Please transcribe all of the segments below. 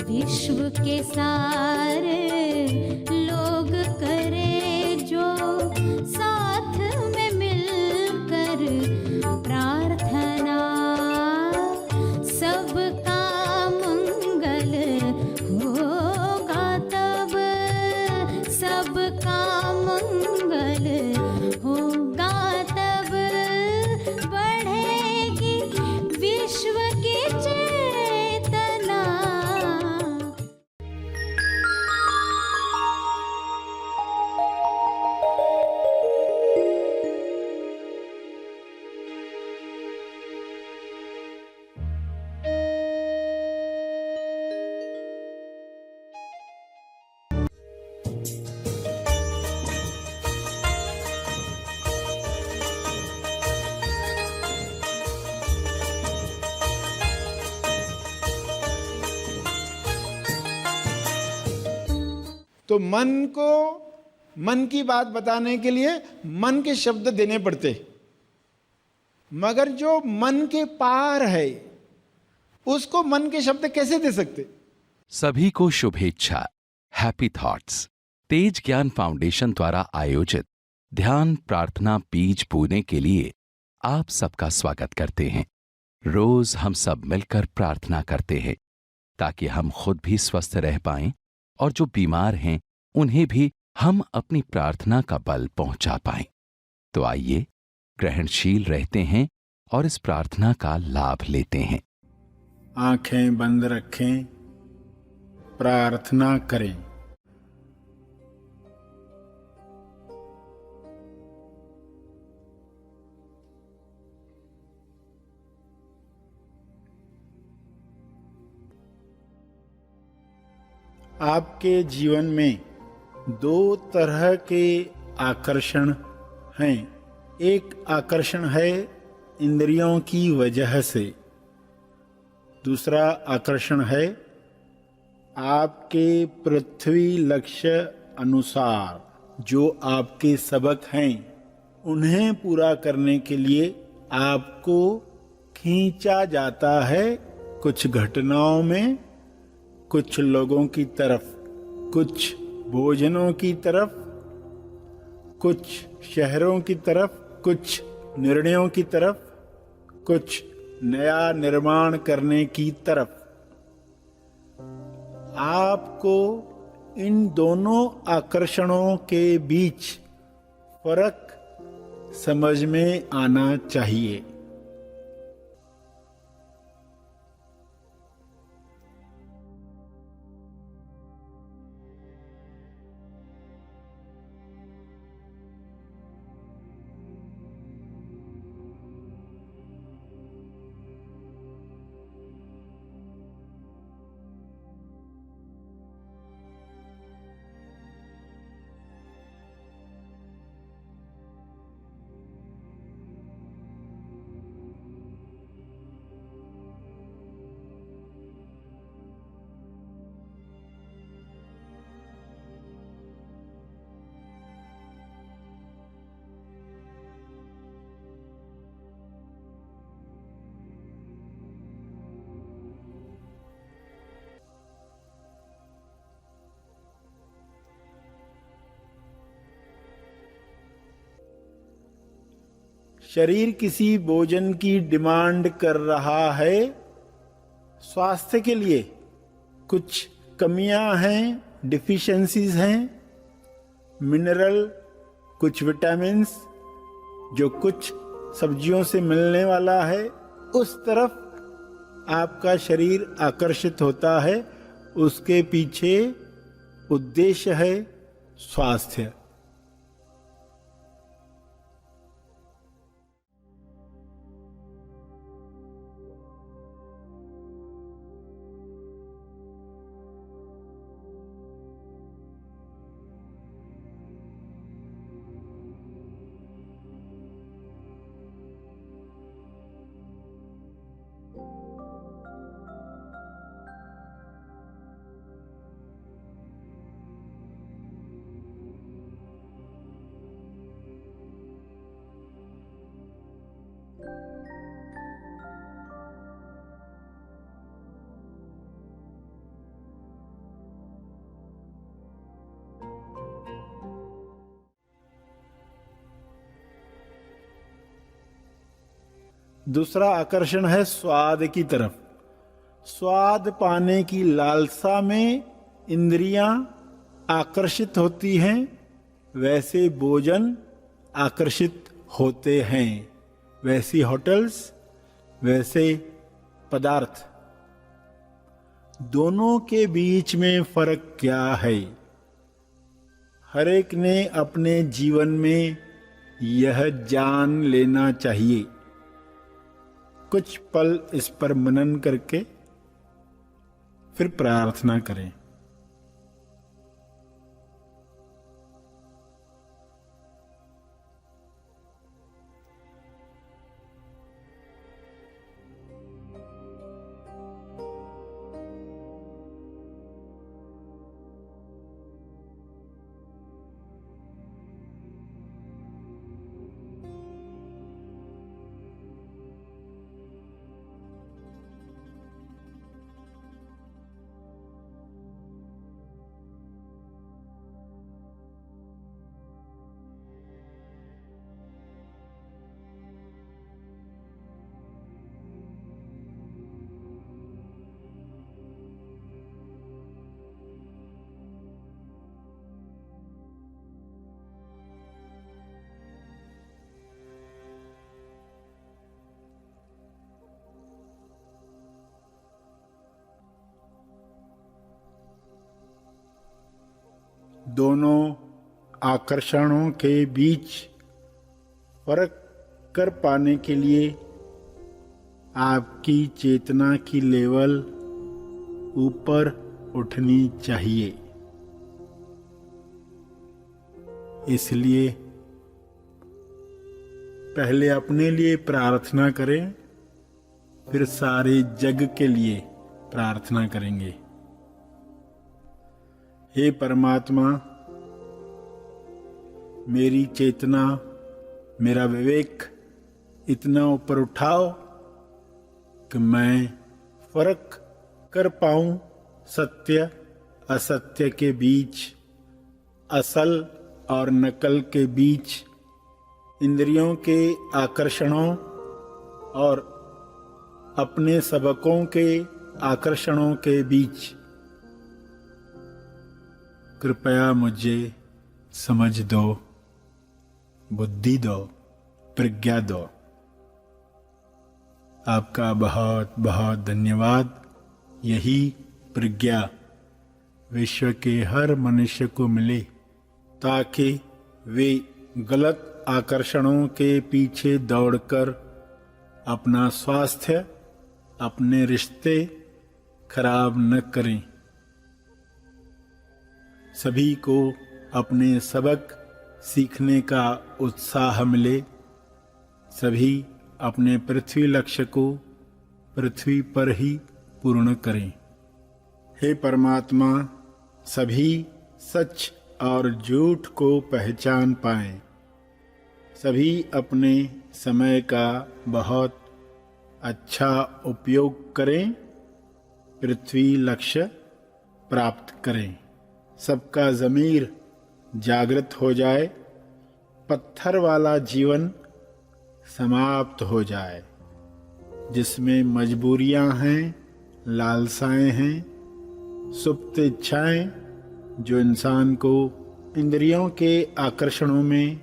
विश्व के सारे लोग करे जो साथ में मिलकर प्रार्थना, सबका मंगल होगा तब, सबका मंगल होगा तब, बढ़ेगी विश्व की चेतना। तो मन को मन की बात बताने के लिए मन के शब्द देने पड़ते, मगर जो मन के पार है उसको मन के शब्द कैसे दे सकते? सभी को शुभेच्छा, हैप्पी थॉट्स। तेज ज्ञान फाउंडेशन द्वारा आयोजित ध्यान प्रार्थना बीज बोने के लिए आप सबका स्वागत करते हैं। रोज हम सब मिलकर प्रार्थना करते हैं ताकि हम खुद भी स्वस्थ रह पाएं और जो बीमार हैं उन्हें भी हम अपनी प्रार्थना का बल पहुंचा पाएं। तो आइए ग्रहणशील रहते हैं और इस प्रार्थना का लाभ लेते हैं। आंखें बंद रखें, प्रार्थना करें। आपके जीवन में दो तरह के आकर्षण हैं। एक आकर्षण है इंद्रियों की वजह से, दूसरा आकर्षण है आपके पृथ्वी लक्ष्य अनुसार जो आपके सबक हैं उन्हें पूरा करने के लिए आपको खींचा जाता है कुछ घटनाओं में, कुछ लोगों की तरफ, कुछ भोजनों की तरफ, कुछ शहरों की तरफ, कुछ निर्णयों की तरफ, कुछ नया निर्माण करने की तरफ। आपको इन दोनों आकर्षणों के बीच फर्क समझ में आना चाहिए। शरीर किसी भोजन की डिमांड कर रहा है स्वास्थ्य के लिए। कुछ कमियां हैं, डिफिशिएंसीज हैं, मिनरल, कुछ विटामिन्स जो कुछ सब्जियों से मिलने वाला है, उस तरफ आपका शरीर आकर्षित होता है। उसके पीछे उद्देश्य है स्वास्थ्य। दूसरा आकर्षण है स्वाद की तरफ। स्वाद पाने की लालसा में इंद्रियां आकर्षित होती हैं, वैसे भोजन आकर्षित होते हैं। वैसी होटल्स, वैसे पदार्थ। दोनों के बीच में फर्क क्या है? हर एक ने अपने जीवन में यह जान लेना चाहिए। कुछ पल इस पर मनन करके फिर प्रार्थना करें। दोनों आकर्षणों के बीच फर्क कर पाने के लिए आपकी चेतना की लेवल ऊपर उठनी चाहिए। इसलिए पहले अपने लिए प्रार्थना करें, फिर सारे जग के लिए प्रार्थना करेंगे। हे परमात्मा, मेरी चेतना, मेरा विवेक इतना ऊपर उठाओ कि मैं फर्क कर पाऊं सत्य असत्य के बीच, असल और नकल के बीच, इंद्रियों के आकर्षणों और अपने सबकों के आकर्षणों के बीच। कृपया मुझे समझ दो, बुद्धि दो, प्रज्ञा दो। आपका बहुत बहुत धन्यवाद। यही प्रज्ञा विश्व के हर मनुष्य को मिले, ताकि वे गलत आकर्षणों के पीछे दौड़कर अपना स्वास्थ्य, अपने रिश्ते खराब न करें। सभी को अपने सबक सीखने का उत्साह मिले। सभी अपने पृथ्वी लक्ष्य को पृथ्वी पर ही पूर्ण करें। हे परमात्मा, सभी सच और झूठ को पहचान पाएं। सभी अपने समय का बहुत अच्छा उपयोग करें, पृथ्वी लक्ष्य प्राप्त करें। सबका ज़मीर जागृत हो जाए, पत्थर वाला जीवन समाप्त हो जाए, जिसमें मजबूरियां हैं, लालसाएं हैं, सुप्त इच्छाएं, जो इंसान को इंद्रियों के आकर्षणों में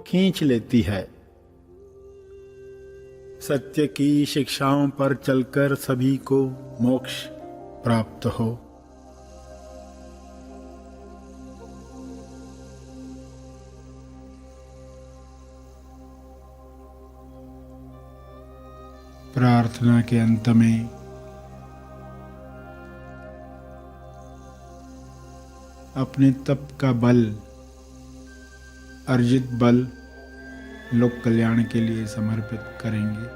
खींच लेती है। सत्य की शिक्षाओं पर चलकर सभी को मोक्ष प्राप्त हो। प्रार्थना के अंत में अपने तप का बल, अर्जित बल लोक कल्याण के लिए समर्पित करेंगे।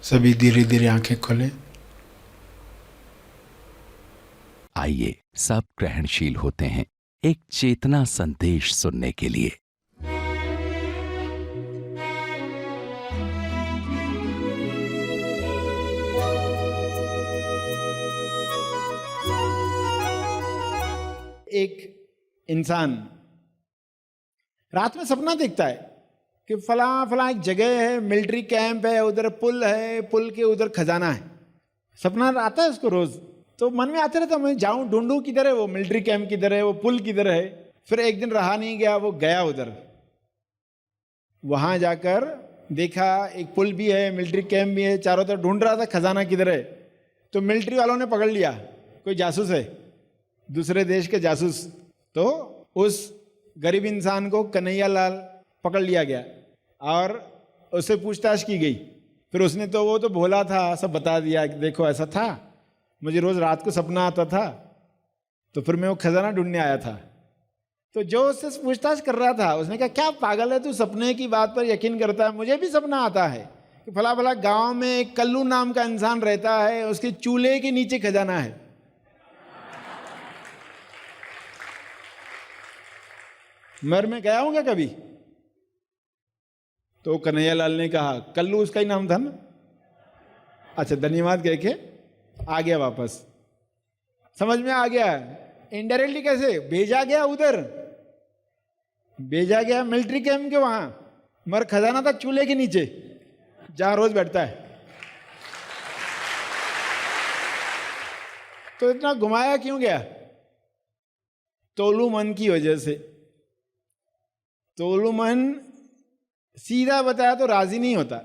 सभी धीरे धीरे आंखें खोलें। आइए सब ग्रहणशील होते हैं एक चेतना संदेश सुनने के लिए। एक इंसान रात में सपना देखता है कि फला फला एक जगह है, मिलिट्री कैंप है, उधर पुल है, पुल के उधर खजाना है। सपना आता है उसको रोज, तो मन में आते रहता मैं जाऊं ढूंढूं किधर है वो मिलिट्री कैंप, किधर है वो पुल, किधर है। फिर एक दिन रहा नहीं गया, वो गया उधर। वहां जाकर देखा एक पुल भी है, मिलिट्री कैंप भी है, चारों तरफ ढूंढ रहा था खजाना किधर है। तो मिलिट्री वालों ने पकड़ लिया, कोई जासूस है, दूसरे देश के जासूस। तो उस गरीब इंसान को कन्हैया लाल पकड़ लिया गया और उससे पूछताछ की गई। फिर उसने तो वो तो भोला था, सब बता दिया कि देखो ऐसा था, मुझे रोज रात को सपना आता था, तो फिर मैं वो खजाना ढूंढने आया था। तो जो उससे पूछताछ कर रहा था उसने कहा क्या पागल है तू, सपने की बात पर यकीन करता है? मुझे भी सपना आता है कि फला फला गांव में एक कल्लू नाम का इंसान रहता है, उसके चूल्हे के नीचे खजाना है। मर में गया हूं क्या कभी? तो कन्हैया लाल ने कहा कल्लू उसका ही नाम था ना। अच्छा धन्यवाद कह के आ गया वापस। समझ में आ गया इनडायरेक्टली कैसे भेजा गया उधर, भेजा गया मिलिट्री कैंप के वहां, मगर खजाना था चूल्हे के नीचे जहां रोज बैठता है। तो इतना घुमाया क्यों गया? तोलू मन की वजह से। तोलू मन सीधा बताया तो राजी नहीं होता।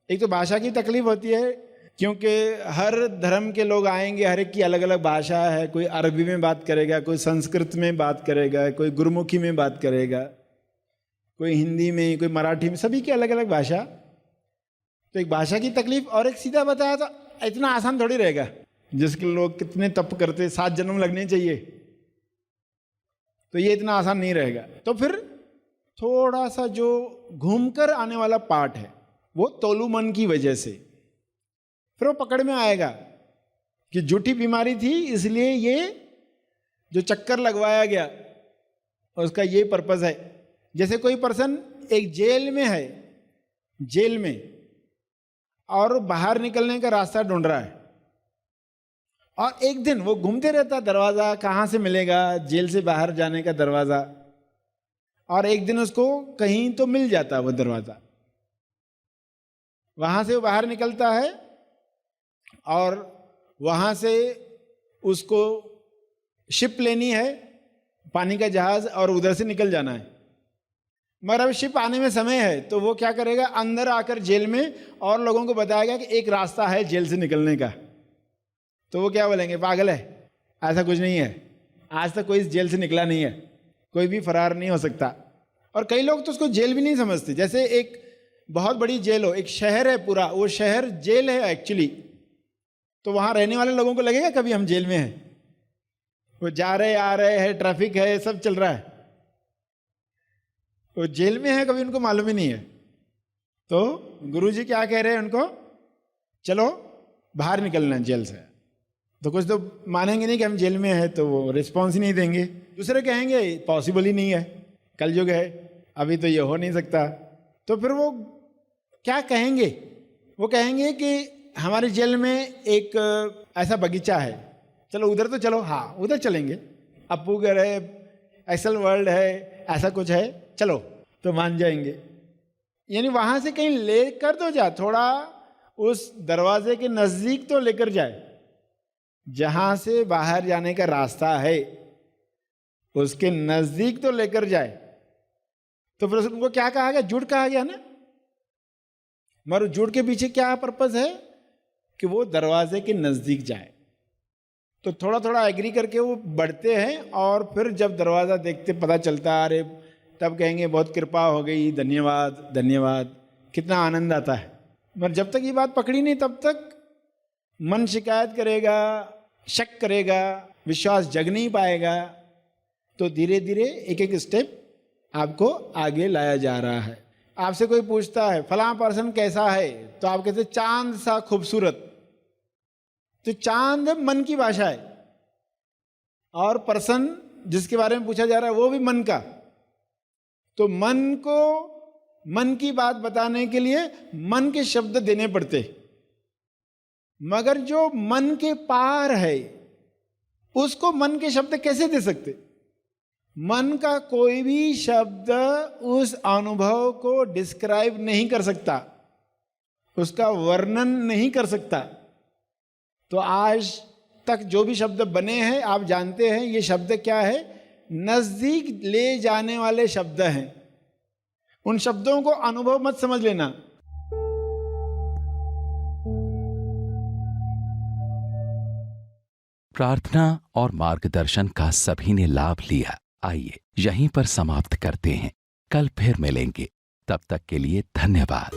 एक तो भाषा की तकलीफ होती है, क्योंकि हर धर्म के लोग आएंगे, हर एक की अलग अलग भाषा है। कोई अरबी में बात करेगा, कोई संस्कृत में बात करेगा, कोई गुरमुखी में बात करेगा, कोई हिंदी में, कोई मराठी में, सभी की अलग अलग भाषा। तो एक भाषा की तकलीफ, और एक सीधा बताया तो इतना आसान थोड़ी रहेगा। जिसके लोग कितने तप करते, 7 जन्म लगने चाहिए, तो ये इतना आसान नहीं रहेगा। तो फिर थोड़ा सा जो घूमकर आने वाला पार्ट है वो तोलू मन की वजह से फिर वो पकड़ में आएगा कि झूठी बीमारी थी, इसलिए ये जो चक्कर लगवाया गया उसका ये पर्पस है। जैसे कोई पर्सन एक जेल में है, जेल में, और बाहर निकलने का रास्ता ढूंढ रहा है, और एक दिन वो घूमते रहता दरवाजा कहाँ से मिलेगा, जेल से बाहर जाने का दरवाजा, और एक दिन उसको कहीं तो मिल जाता वो दरवाजा। वहां से वो बाहर निकलता है और वहां से उसको शिप लेनी है, पानी का जहाज, और उधर से निकल जाना है। मगर अब शिप आने में समय है, तो वो क्या करेगा, अंदर आकर जेल में और लोगों को बताएगा कि एक रास्ता है जेल से निकलने का। तो वो क्या बोलेंगे, पागल है, ऐसा कुछ नहीं है, आज तक कोई इस जेल से निकला नहीं है, कोई भी फरार नहीं हो सकता। और कई लोग तो उसको जेल भी नहीं समझते। जैसे एक बहुत बड़ी जेल हो, एक शहर है पूरा, वो शहर जेल है एक्चुअली, तो वहां रहने वाले लोगों को लगेगा कभी हम जेल में हैं? वो जा रहे आ रहे हैं, ट्रैफिक है, सब चल रहा है, वो जेल में है, कभी उनको मालूम ही नहीं है। तो गुरुजी क्या कह रहे हैं उनको, चलो बाहर निकलना जेल से। तो कुछ तो मानेंगे नहीं कि हम जेल में हैं, तो वो रिस्पॉन्स ही नहीं देंगे। दूसरे कहेंगे पॉसिबल ही नहीं है, कलयुग है, अभी तो ये हो नहीं सकता। तो फिर वो क्या कहेंगे, वो कहेंगे कि हमारे जेल में एक ऐसा बगीचा है, चलो उधर तो चलो, हाँ उधर चलेंगे, अप्पू घर है, एक्सल वर्ल्ड है, ऐसा कुछ है, चलो, तो मान जाएंगे। यानी वहां से कहीं लेकर तो जा, थोड़ा उस दरवाजे के नजदीक तो लेकर जाए, जहां से बाहर जाने का रास्ता है उसके नजदीक तो लेकर जाए। तो फिर उनको क्या कहा गया, झूठ कहा गया ना। मगर झूठ के पीछे क्या पर्पस है कि वो दरवाजे के नजदीक जाए। तो थोड़ा थोड़ा एग्री करके वो बढ़ते हैं, और फिर जब दरवाजा देखते पता चलता, अरे, तब कहेंगे बहुत कृपा हो गई, धन्यवाद धन्यवाद, कितना आनंद आता है। मगर जब तक ये बात पकड़ी नहीं तब तक मन शिकायत करेगा, शक करेगा, विश्वास जग नहीं पाएगा। तो धीरे धीरे एक एक स्टेप आपको आगे लाया जा रहा है। आपसे कोई पूछता है फलां पर्सन कैसा है, तो आप कहते चांद सा खूबसूरत। तो चांद मन की भाषा है, और पर्सन जिसके बारे में पूछा जा रहा है वो भी मन का। तो मन को मन की बात बताने के लिए मन के शब्द देने पड़ते, मगर जो मन के पार है उसको मन के शब्द कैसे दे सकते? मन का कोई भी शब्द उस अनुभव को डिस्क्राइब नहीं कर सकता, उसका वर्णन नहीं कर सकता। तो आज तक जो भी शब्द बने हैं आप जानते हैं ये शब्द क्या है, नजदीक ले जाने वाले शब्द हैं। उन शब्दों को अनुभव मत समझ लेना। प्रार्थना और मार्गदर्शन का सभी ने लाभ लिया। आइए यहीं पर समाप्त करते हैं, कल फिर मिलेंगे। तब तक के लिए धन्यवाद।